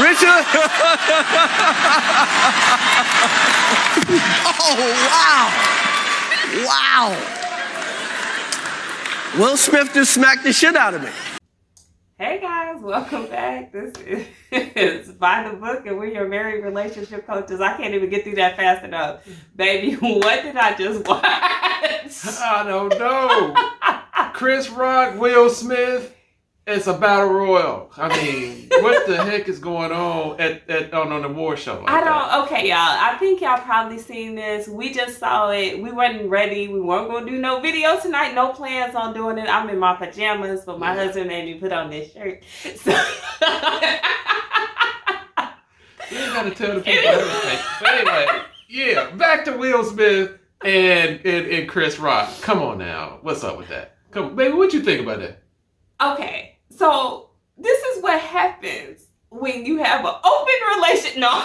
Richard. Oh, wow. Wow. Will Smith just smacked the shit out of me. Hey guys, welcome back. This is By the Book, and we're your married relationship coaches. I can't even get through that fast enough. Baby, what did I just watch? I don't know. Chris Rock, Will Smith. It's a battle royal. I mean, what the heck is going on on the war show? Okay, y'all. I think y'all probably seen this. We just saw it. We wasn't ready. We weren't going to do no video tonight. No plans on doing it. I'm in my pajamas, but my husband made me put on this shirt. So you ain't got to tell the people everything. But anyway, yeah, back to Will Smith and Chris Rock. Come on now. What's up with that? Come on, baby, what you think about that? Okay, so this is what happens when you have an open relationship. No.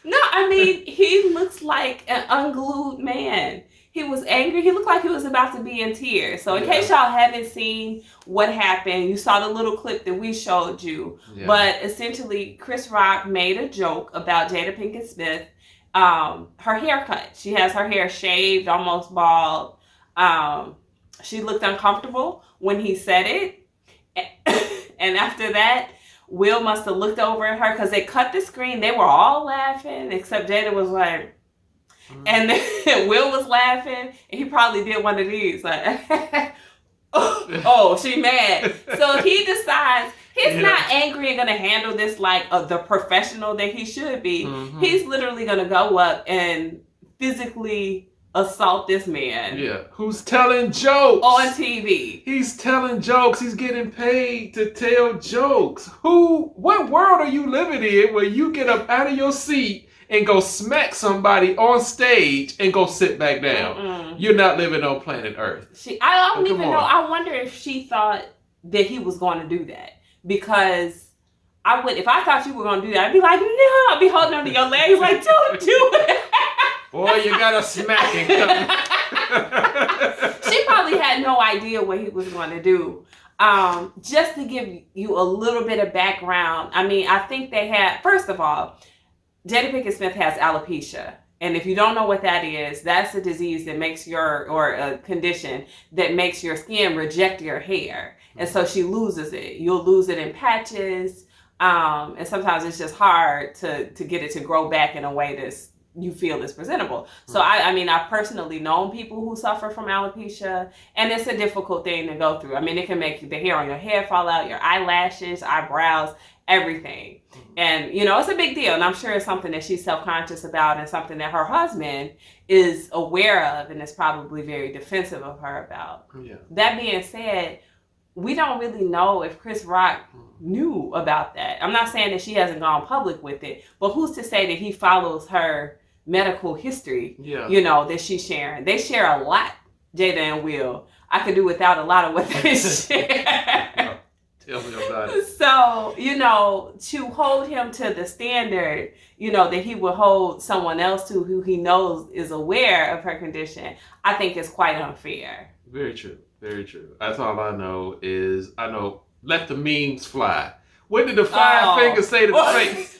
No, I mean, he looks like an unglued man. He was angry. He looked like he was about to be in tears. So in case y'all haven't seen what happened, you saw the little clip that we showed you. Yeah. But essentially, Chris Rock made a joke about Jada Pinkett Smith, her haircut. She has her hair shaved, almost bald. She looked uncomfortable when he said it. And after that, Will must have looked over at her because they cut the screen. They were all laughing, except Jada was like, and then Will was laughing, and he probably did one of these, like, oh, she mad. So he decides he's not angry and going to handle this like the professional that he should be. Mm-hmm. He's literally going to go up and physically assault this man. Yeah. Who's telling jokes on TV. He's telling jokes. He's getting paid to tell jokes. What world are you living in where you get up out of your seat and go smack somebody on stage and go sit back down? Mm-mm. You're not living on planet Earth. I don't even know. I wonder if she thought that he was going to do that, because if I thought you were going to do that, I'd be like, no, I'd be holding onto your legs like, don't do it. Boy, you got a smacking coming. She probably had no idea what he was going to do. Just to give you a little bit of background, I mean, I think they had, first of all, Jada Pinkett Smith has alopecia. And if you don't know what that is, that's a disease that makes or a condition that makes your skin reject your hair. And so she loses it. You'll lose it in patches. And sometimes it's just hard to get it to grow back in a way that's you feel is presentable. So I mean, I've personally known people who suffer from alopecia, and it's a difficult thing to go through. I mean, it can make the hair on your head fall out, your eyelashes, eyebrows, everything. And, it's a big deal. And I'm sure it's something that she's self-conscious about and something that her husband is aware of and is probably very defensive of her about. Yeah. That being said, we don't really know if Chris Rock knew about that. I'm not saying that she hasn't gone public with it, but who's to say that he follows her medical history, that she's sharing. They share a lot, Jada and Will. I could do without a lot of what they share. Tell me about it. So, to hold him to the standard, that he would hold someone else to who he knows is aware of her condition, I think is quite unfair. Very true. Very true. That's all I know is, let the memes fly. What did the five fingers say to the face?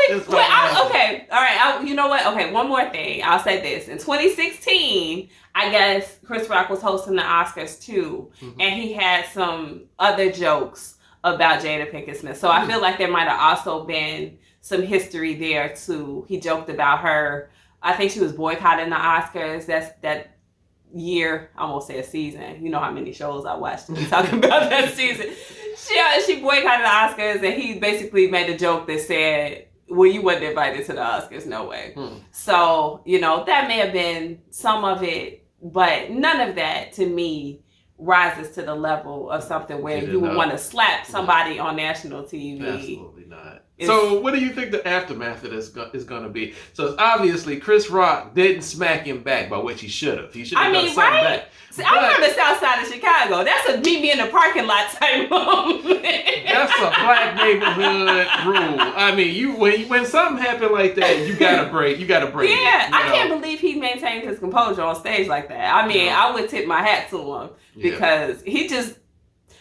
Okay, all right. You know what? Okay, one more thing. I'll say this. In 2016, I guess Chris Rock was hosting the Oscars too, and he had some other jokes about Jada Pinkett Smith. So I feel like there might have also been some history there too. He joked about her. I think she was boycotting the Oscars. That's that year. I won't say a season. You know how many shows I watched talking about that season. She boycotted the Oscars, and he basically made a joke that said, well, you wasn't invited to the Oscars, no way. So, that may have been some of it, but none of that, to me, rises to the level of something where you would want to slap somebody on national TV. Absolutely not. So what do you think the aftermath of this is going to be? So it's obviously Chris Rock didn't smack him back, by which he should have. He should have done something back. See, I'm from the south side of Chicago. That's a meet me in the parking lot type moment. That's a black neighborhood rule. I mean, when something happened like that, you gotta break. You gotta break. Yeah, it, I can't believe he maintained his composure on stage like that. I mean, I would tip my hat to him because he just.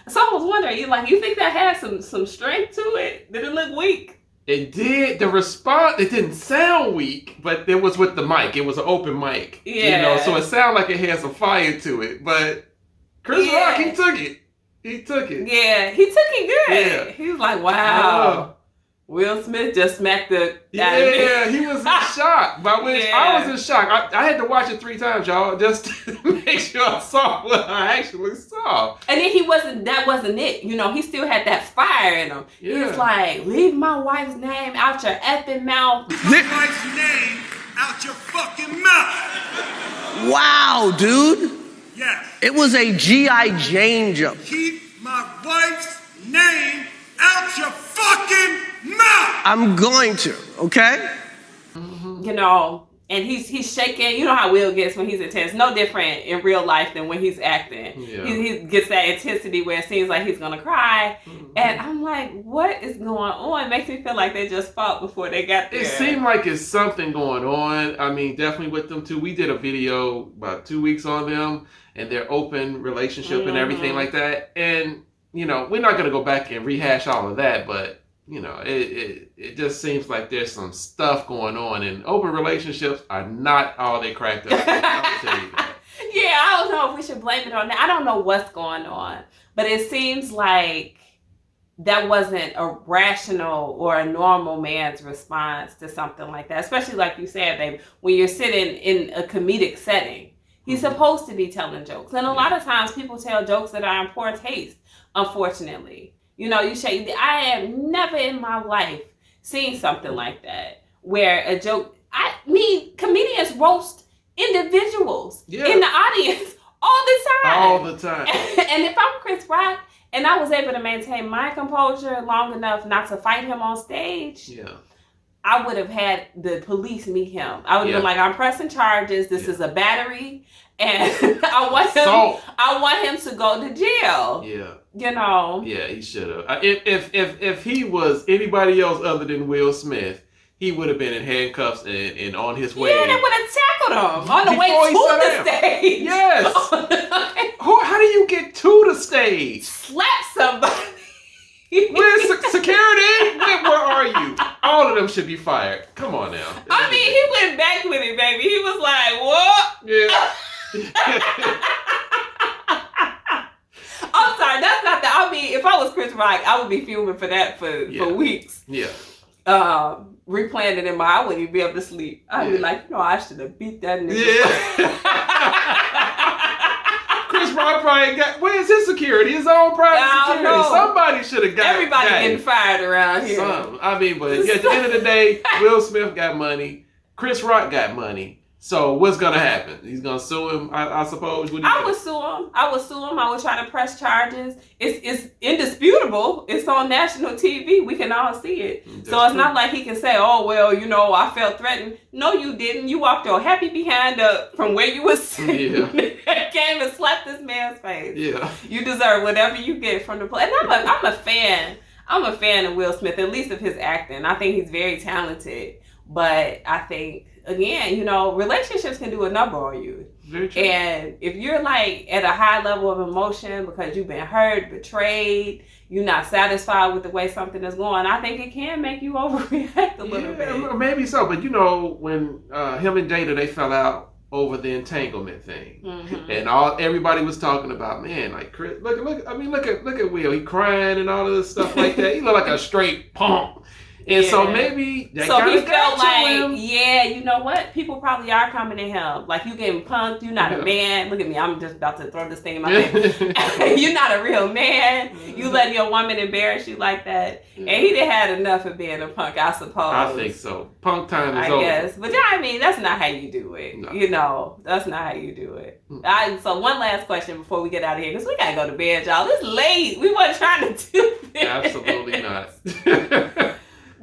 So I was wondering, you think that had some strength to it? Did it look weak? It did. The response, it didn't sound weak, but it was with the mic. It was an open mic. Yeah. So it sounded like it had some fire to it. But Chris Rock, he took it. He took it. Yeah, he took it good. Yeah. He was like, wow. Will Smith just smacked the... Yeah, he was in shock. By which I was in shock. I had to watch it 3 times, y'all, just to make sure I saw what I actually saw. And then that wasn't it. He still had that fire in him. Yeah. He was like, leave my wife's name out your effing mouth. My wife's name out your fucking mouth. Wow, dude. Yes. It was a G.I. Jane jump. Keep my wife's name out your fucking mouth. I'm going to, okay? And he's shaking. You know how Will gets when he's intense. No different in real life than when he's acting. Yeah. He gets that intensity where it seems like he's going to cry. And I'm like, what is going on? It makes me feel like they just fought before they got there. It seemed like it's something going on. I mean, definitely with them two. We did a video about 2 weeks on them and their open relationship and everything like that. And, we're not going to go back and rehash all of that, but it just seems like there's some stuff going on, and open relationships are not all they cracked up. I'll tell you that. Yeah, I don't know if we should blame it on that. I don't know what's going on, but it seems like that wasn't a rational or a normal man's response to something like that, especially like you said, babe, when you're sitting in a comedic setting. He's supposed to be telling jokes. And a lot of times people tell jokes that are in poor taste, unfortunately. I have never in my life seen something like that where a joke, comedians roast individuals in the audience all the time. All the time. And if I'm Chris Rock and I was able to maintain my composure long enough not to fight him on stage, I would have had the police meet him. I would have been like, I'm pressing charges. This is a battery. And I want him to go to jail. Yeah. Yeah, he should have. If he was anybody else other than Will Smith, he would have been in handcuffs and on his way. Yeah, they would have tackled him on the way to the stage. Yes. How do you get to the stage? Slap somebody. Where's security? Where are you? All of them should be fired. Come on now. I mean, he went back with it, baby. He was like, what? Yeah. I'm sorry, that's not that. I mean, if I was Chris Rock, I would be fuming for that for weeks. Yeah. Replaying it in I wouldn't even be able to sleep. I'd be like, I should have beat that nigga. Yeah. Chris Rock probably where's his security? His own private security. Know. Somebody should have got Everybody getting fired around here. I mean, but at the end of the day, Will Smith got money. Chris Rock got money. So what's gonna happen? He's gonna sue him, I suppose. I would sue him. I would try to press charges. It's indisputable. It's on national TV. We can all see it. So it's not like he can say, "Oh well, I felt threatened." No, you didn't. You walked your happy behind up from where you was sitting. Came and slapped this man's face. Yeah. You deserve whatever you get from the play. And I'm a fan. I'm a fan of Will Smith, at least of his acting. I think he's very talented. But I think, again, relationships can do a number on you. Very true. And if you're like at a high level of emotion because you've been hurt, betrayed, you're not satisfied with the way something is going, I think it can make you overreact a little bit. Maybe so. But when him and Jada, they fell out over the entanglement thing, and everybody was talking about, man, like Chris, look at Will, he crying and all of this stuff like that. He look like a straight punk. And so maybe he felt like, you know what? People probably are coming to him. Like, you getting punked. You're not a man. Look at me. I'm just about to throw this thing in my face. You're not a real man. You letting your woman embarrass you like that. And he didn't had enough of being a punk, I suppose. I think so. Punk time is over. I guess. But I mean, that's not how you do it. No. That's not how you do it. So one last question before we get out of here, because we got to go to bed, y'all. It's late. We weren't trying to do this. Absolutely not.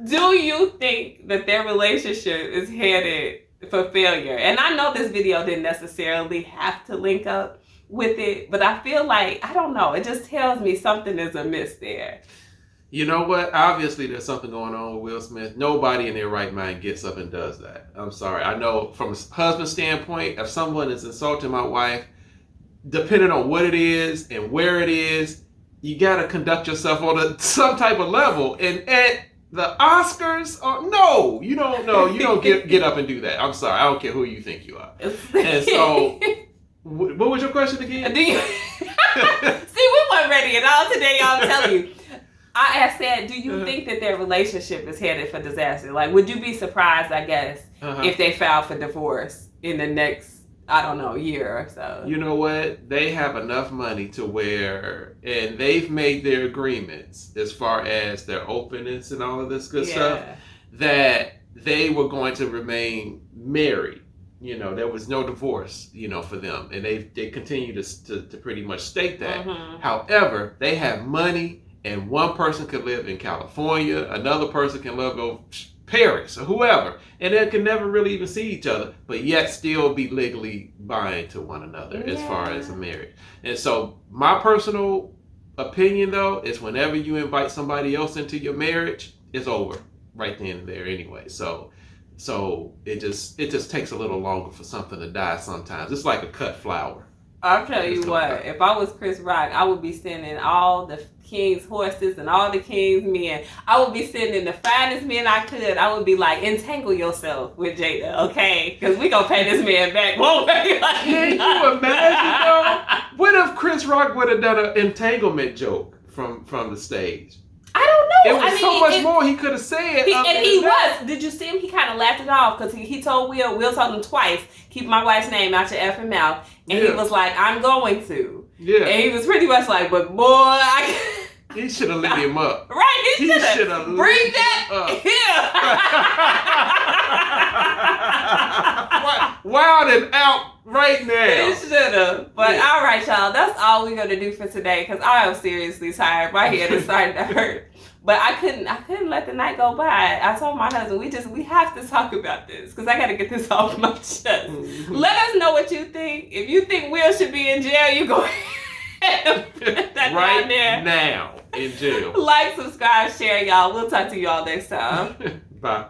Do you think that their relationship is headed for failure? And I know this video didn't necessarily have to link up with it, but I feel like, I don't know, it just tells me something is amiss there. You know what? Obviously, there's something going on with Will Smith. Nobody in their right mind gets up and does that. I'm sorry. I know from a husband standpoint, if someone is insulting my wife, depending on what it is and where it is, you got to conduct yourself on some type of level. And at the Oscars, no, you don't know. You don't get up and do that. I'm sorry. I don't care who you think you are. And so, what was your question again? See, we weren't ready at all today, y'all. I'm telling you. I said, do you think that their relationship is headed for disaster? Like, would you be surprised, I guess, if they filed for divorce in the next, I don't know, year or so? You know what? They have enough money to where, and they've made their agreements as far as their openness and all of this good stuff, that they were going to remain married. You know, there was no divorce, you know, for them. And they continue to pretty much state that. However, they have money. And one person could live in California, another person can live in Paris or whoever, and they can never really even see each other, but yet still be legally bind to one another as far as a marriage. And so my personal opinion, though, is whenever you invite somebody else into your marriage, it's over right then and there anyway. So it just takes a little longer for something to die sometimes. It's like a cut flower. I'll tell you what, if I was Chris Rock, I would be sending all the king's horses and all the king's men. I would be sending the finest men I could. I would be like, entangle yourself with Jada, okay? Because we gonna pay this man back, won't we? Can you imagine, though? What if Chris Rock would have done an entanglement joke from the stage? I don't know. It was so much more he could have said. Did you see him? He kind of laughed it off because he told Will told him twice, keep my wife's name out your effing mouth. And he was like, I'm going to. Yeah. And he was pretty much like, but boy, he should have lit him up. Right, he should have. Bring that here. Wild and out right now. He should have. But all right, y'all, that's all we're gonna do for today because I am seriously tired. My head is starting to hurt. But I couldn't let the night go by. I told my husband, we have to talk about this because I got to get this off my chest. Let us know what you think. If you think Will should be in jail, you go ahead and put that right down there. Now in jail. Like, subscribe, share, y'all. We'll talk to y'all next time. Bye.